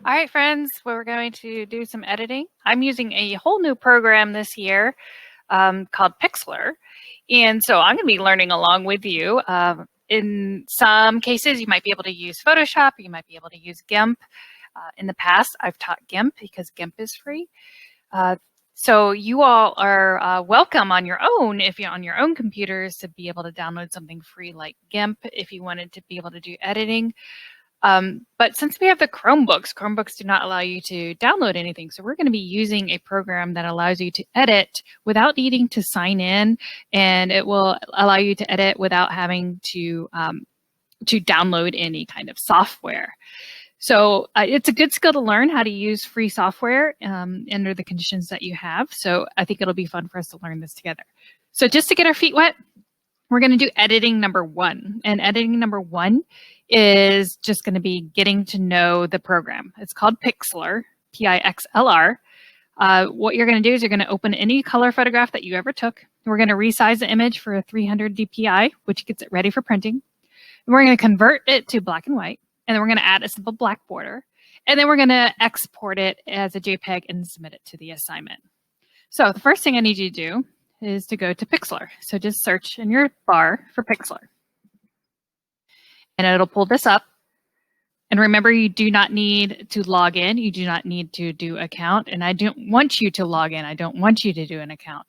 All right, friends, we're going to do some editing. I'm using a whole new program this year called Pixlr. And so I'm going to be learning along with you. In some cases, you might be able to use Photoshop, or you might be able to use GIMP. In the past, I've taught GIMP because GIMP is free. So you all are welcome on your own, if you're on your own computers, to be able to download something free like GIMP if you wanted to be able to do editing. But since we have the Chromebooks do not allow you to download anything. So we're going to be using a program that allows you to edit without needing to sign in, and it will allow you to edit without having to download any kind of software. So it's a good skill to learn how to use free software under the conditions that you have. So I think it'll be fun for us to learn this together. So just to get our feet wet, we're going to do editing number 1. And editing number 1 is just going to be getting to know the program. It's called Pixlr, P-I-X-L-R. What you're going to do is you're going to open any color photograph that you ever took. We're going to resize the image for a 300 dpi, which gets it ready for printing. And we're going to convert it to black and white. And then we're going to add a simple black border. And then we're going to export it as a JPEG and submit it to the assignment. So the first thing I need you to do is to go to Pixlr. So just search in your bar for Pixlr. And it'll pull this up. And remember, you do not need to log in. You do not need to do account. And I don't want you to log in. I don't want you to do an account.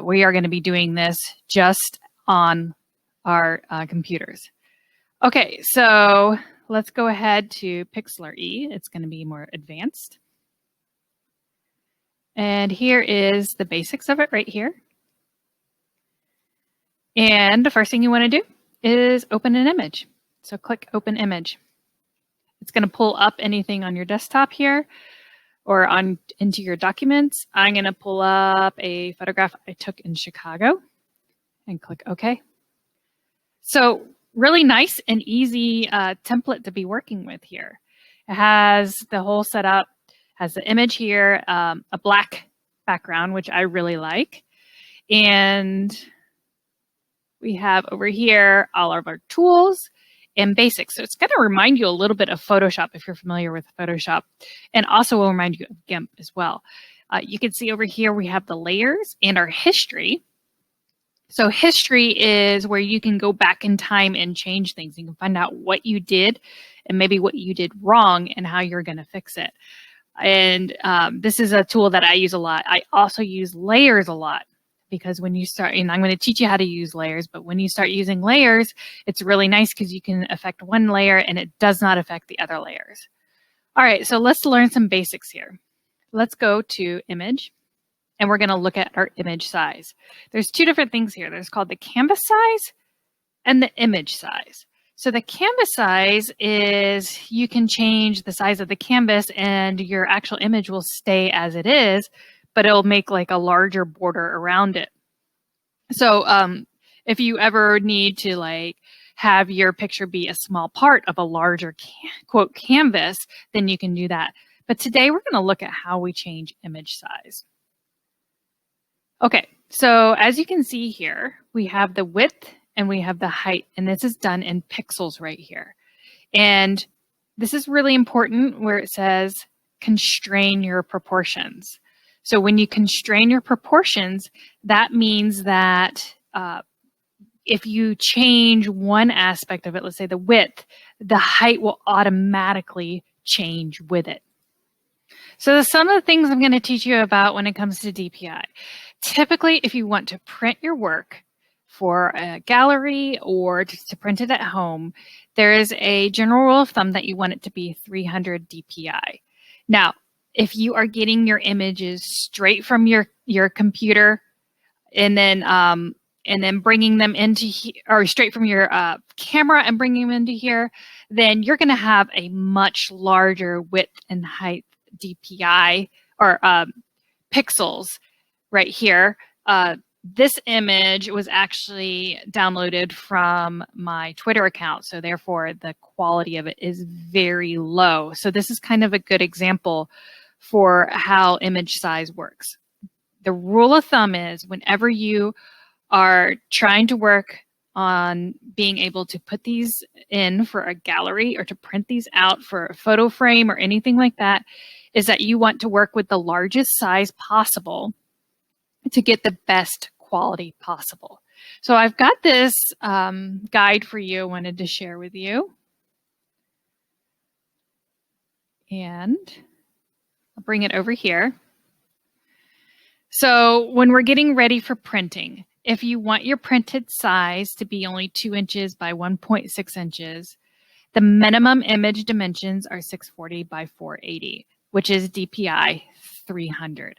We are going to be doing this just on our computers. Okay, so let's go ahead to Pixlr E. It's going to be more advanced. And here is the basics of it right here. And the first thing you want to do is open an image. So click Open Image. It's going to pull up anything on your desktop here or into your documents. I'm going to pull up a photograph I took in Chicago and click OK. So really nice and easy template to be working with here. It has the whole setup, has the image here, a black background, which I really like. And we have over here all of our tools and basics. So it's going to remind you a little bit of Photoshop if you're familiar with Photoshop, and also will remind you of GIMP as well. You can see over here we have the layers and our history. So history is where you can go back in time and change things. You can find out what you did and maybe what you did wrong and how you're going to fix it. And this is a tool that I use a lot. I also use layers a lot. Because when you start, and I'm going to teach you how to use layers, but when you start using layers, it's really nice because you can affect one layer and it does not affect the other layers. All right, so let's learn some basics here. Let's go to Image, and we're going to look at our image size. There's two different things here. There's called the canvas size and the image size. So the canvas size is you can change the size of the canvas and your actual image will stay as it is, but it'll make like a larger border around it. So if you ever need to like have your picture be a small part of a larger quote canvas, then you can do that. But today we're going to look at how we change image size. Okay, so as you can see here, we have the width and we have the height, and this is done in pixels right here. And this is really important where it says constrain your proportions. So when you constrain your proportions, that means that if you change one aspect of it, let's say the width, the height will automatically change with it. So some of the things I'm going to teach you about when it comes to DPI. Typically, if you want to print your work for a gallery or just to print it at home, there is a general rule of thumb that you want it to be 300 DPI. Now, if you are getting your images straight from your computer and then bringing them into here, or straight from your camera and bringing them into here, then you're going to have a much larger width and height DPI or pixels right here. This image was actually downloaded from my Twitter account, so therefore the quality of it is very low. So this is kind of a good example for how image size works. The rule of thumb is whenever you are trying to work on being able to put these in for a gallery or to print these out for a photo frame or anything like that is that you want to work with the largest size possible to get the best quality possible. So I've got this guide for you I wanted to share with you. And I'll bring it over here. So when we're getting ready for printing, if you want your printed size to be only 2 inches by 1.6 inches, the minimum image dimensions are 640 by 480, which is DPI 300.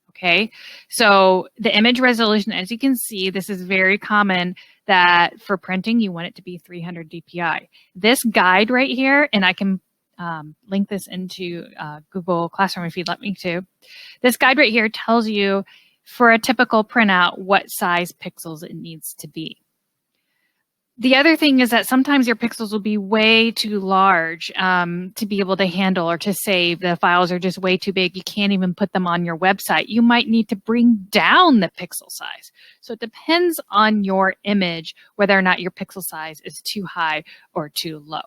Okay, so the image resolution, as you can see, this is very common that for printing, you want it to be 300 DPI. This guide right here, and I can link this into Google Classroom if you'd let me to. This guide right here tells you for a typical printout what size pixels it needs to be. The other thing is that sometimes your pixels will be way too large to be able to handle or to save. The files are just way too big. You can't even put them on your website. You might need to bring down the pixel size. So it depends on your image whether or not your pixel size is too high or too low.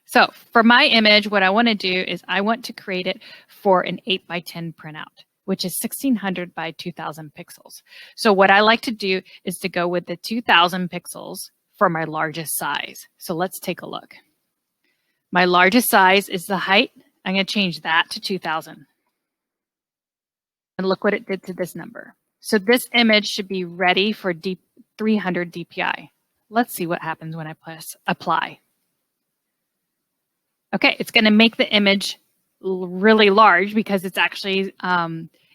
So for my image, what I want to do is I want to create it for an 8x10 printout, which is 1600 by 2000 pixels. So what I like to do is to go with the 2000 pixels for my largest size. So let's take a look. My largest size is the height. I'm going to change that to 2000. And look what it did to this number. So this image should be ready for 300 DPI. Let's see what happens when I press apply. Okay, it's going to make the image really large because it's actually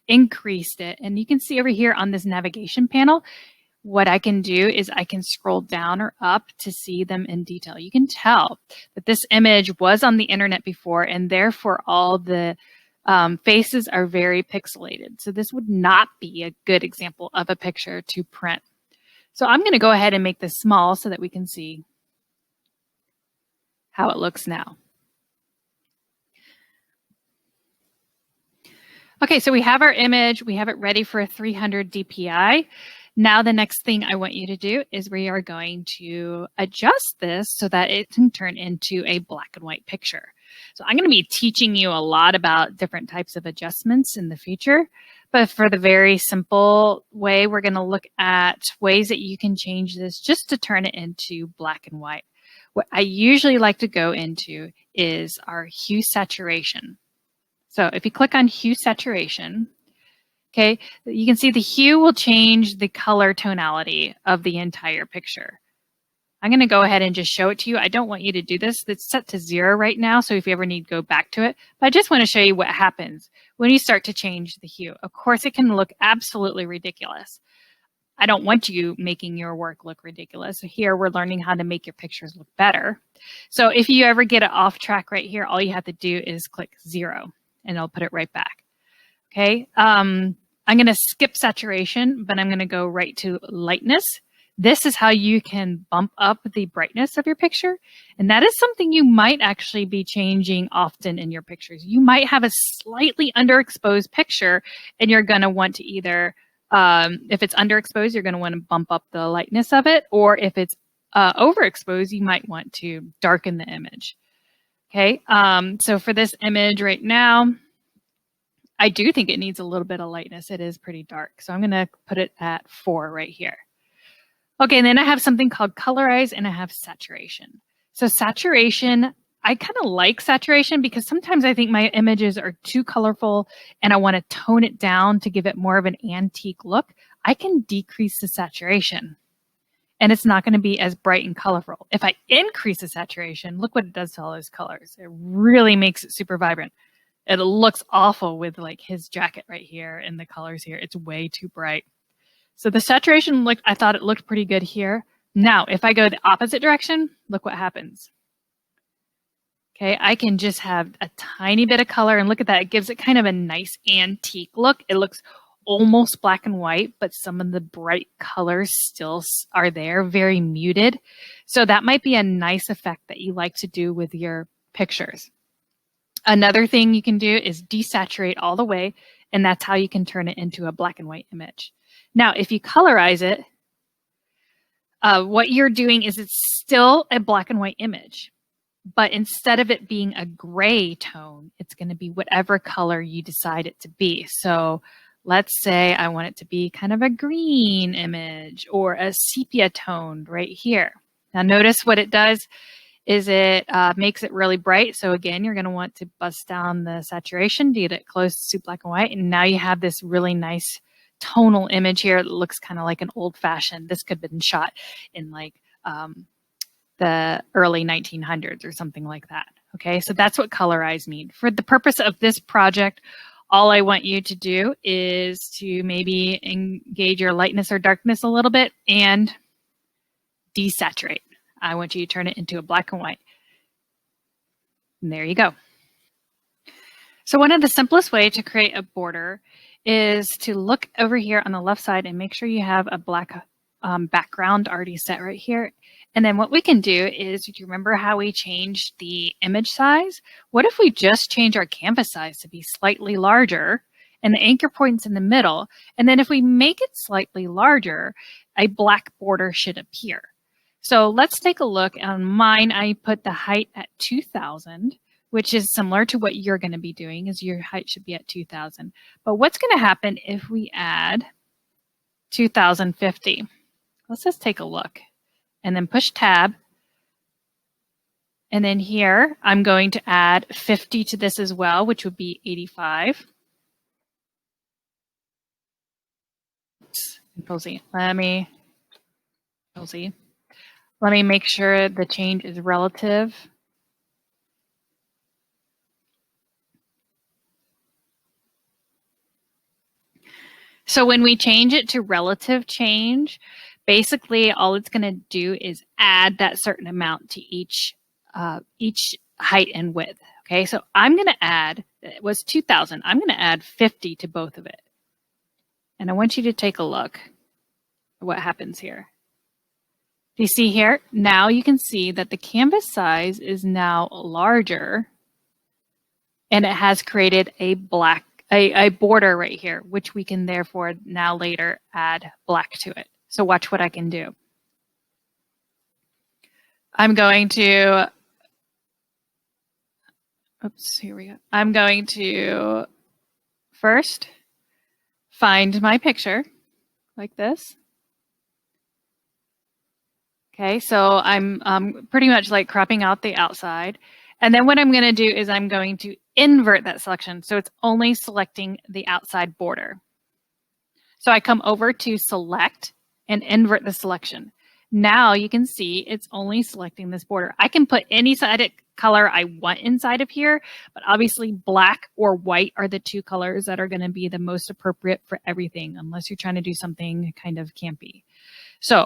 increased it. And you can see over here on this navigation panel, what I can do is I can scroll down or up to see them in detail. You can tell that this image was on the internet before, and therefore all the faces are very pixelated. So this would not be a good example of a picture to print. So I'm going to go ahead and make this small so that we can see how it looks now. Okay, so we have our image, we have it ready for a 300 DPI. Now the next thing I want you to do is we are going to adjust this so that it can turn into a black and white picture. So I'm going to be teaching you a lot about different types of adjustments in the future, but for the very simple way, we're going to look at ways that you can change this just to turn it into black and white. What I usually like to go into is our hue saturation. So if you click on hue saturation, okay, you can see the hue will change the color tonality of the entire picture. I'm going to go ahead and just show it to you. I don't want you to do this. It's set to 0 right now, so if you ever need to go back to it. But I just want to show you what happens when you start to change the hue. Of course, it can look absolutely ridiculous. I don't want you making your work look ridiculous. So here we're learning how to make your pictures look better. So if you ever get it off track right here, all you have to do is click 0. And I'll put it right back. Okay, I'm going to skip saturation, but I'm going to go right to lightness. This is how you can bump up the brightness of your picture. And that is something you might actually be changing often in your pictures. You might have a slightly underexposed picture and you're going to want to either, if it's underexposed, you're going to want to bump up the lightness of it. Or if it's overexposed, you might want to darken the image. Okay, so for this image right now, I do think it needs a little bit of lightness. It is pretty dark. So I'm going to put it at 4 right here. Okay, and then I have something called Colorize and I have Saturation. So saturation, I kind of like saturation because sometimes I think my images are too colorful and I want to tone it down to give it more of an antique look. I can decrease the saturation. And it's not going to be as bright and colorful. If I increase the saturation, look what it does to all those colors. It really makes it super vibrant. It looks awful with like his jacket right here and the colors here. It's way too bright. So the saturation looked, I thought it looked pretty good here. Now, if I go the opposite direction, look what happens. Okay, I can just have a tiny bit of color and look at that. It gives it kind of a nice antique look. It looks almost black and white, but some of the bright colors still are there, very muted. So that might be a nice effect that you like to do with your pictures. Another thing you can do is desaturate all the way And that's how you can turn it into a black and white image. Now, if you colorize it, what you're doing is it's still a black and white image, but instead of it being a gray tone, it's going to be whatever color you decide it to be. So let's say I want it to be kind of a green image or a sepia toned right here. Now notice what it does is it makes it really bright. So again, you're going to want to bust down the saturation to get it close to black and white. And now you have this really nice tonal image here. It looks kind of like an old fashioned. This could have been shot in like the early 1900s or something like that. Okay, so that's what colorize means. For the purpose of this project, all I want you to do is to maybe engage your lightness or darkness a little bit and desaturate. I want you to turn it into a black and white. And there you go. So one of the simplest way to create a border is to look over here on the left side and make sure you have a black background already set right here. And then what we can do is, do you remember how we changed the image size? What if we just change our canvas size to be slightly larger and the anchor point's in the middle? And then if we make it slightly larger, a black border should appear. So let's take a look. On mine, I put the height at 2000, which is similar to what you're going to be doing, is your height should be at 2000. But what's going to happen if we add 2050? Let's just take a look and then push tab. And then here, I'm going to add 50 to this as well, which would be 85. Control Z. Let me make sure the change is relative. So when we change it to relative change, basically all it's going to do is add that certain amount to each height and width. Okay, so I'm going to add, it was 2000, I'm going to add 50 to both of it. And I want you to take a look at what happens here. Do you see here? Now you can see that the canvas size is now larger and it has created a border right here, which we can therefore now later add black to it. So watch what I can do. I'm going to, here we go. I'm going to first find my picture like this. Okay, so I'm pretty much like cropping out the outside. And then what I'm going to do is I'm going to invert that selection. So it's only selecting the outside border. So I come over to select and invert the selection. Now you can see it's only selecting this border. I can put any color I want inside of here, but obviously black or white are the two colors that are going to be the most appropriate for everything, unless you're trying to do something kind of campy. So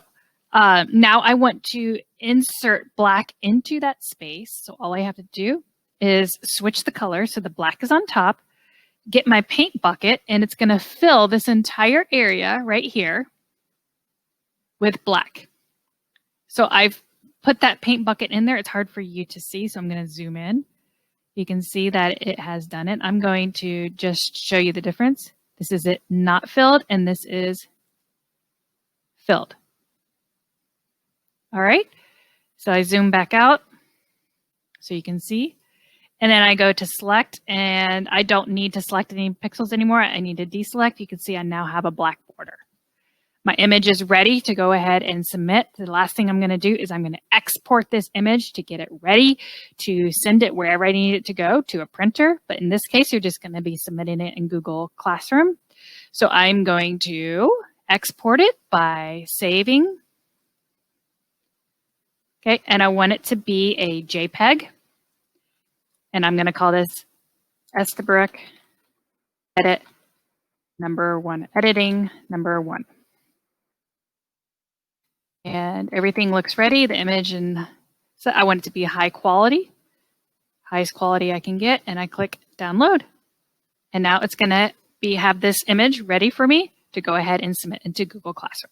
now I want to insert black into that space. So all I have to do is switch the color. So the black is on top, get my paint bucket, and it's going to fill this entire area right here with black. So I've put that paint bucket in there. It's hard for you to see, so I'm going to zoom in. You can see that it has done it. I'm going to just show you the difference. This is it not filled, and this is filled. All right, so I zoom back out so you can see. And then I go to select, and I don't need to select any pixels anymore. I need to deselect. You can see I now have a black border. My image is ready to go ahead and submit. The last thing I'm going to do is I'm going to export this image to get it ready to send it wherever I need it to go, to a printer. But in this case, you're just going to be submitting it in Google Classroom. So I'm going to export it by saving. Okay, and I want it to be a JPEG. And I'm going to call this Estabrook edit #1, editing #1. And everything looks ready, the image, and so I want it to be high quality, highest quality I can get, and I click download. And now it's going to have this image ready for me to go ahead and submit into Google Classroom.